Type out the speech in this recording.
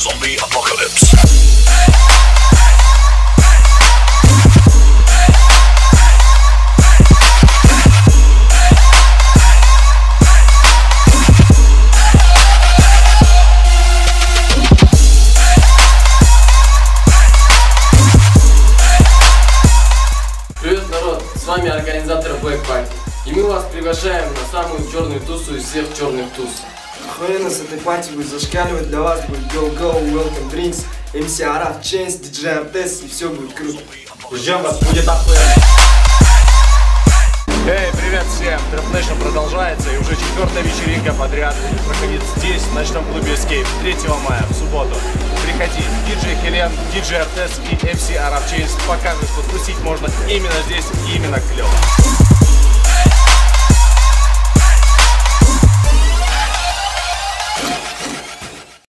Zombie apocalypse. Привет, народ! С вами организатор Black Party. И мы вас приглашаем на самую черную тусу из всех черных туз. Охуенно с этой пати будет зашкаливать, для вас будет Go Go, Welcome Drinks, MC Araf Chains, DJ Artes, и все будет круто. Ждем вас, будет охуенно. Эй, привет всем! Trap Nation продолжается, и уже 4-я вечеринка подряд будет проходить здесь, в ночном клубе Escape, 3 мая, в субботу. Приходи, диджей Хелен, диджей Artes и MC Araf Chains покажут, что тусить можно именно здесь, именно клево.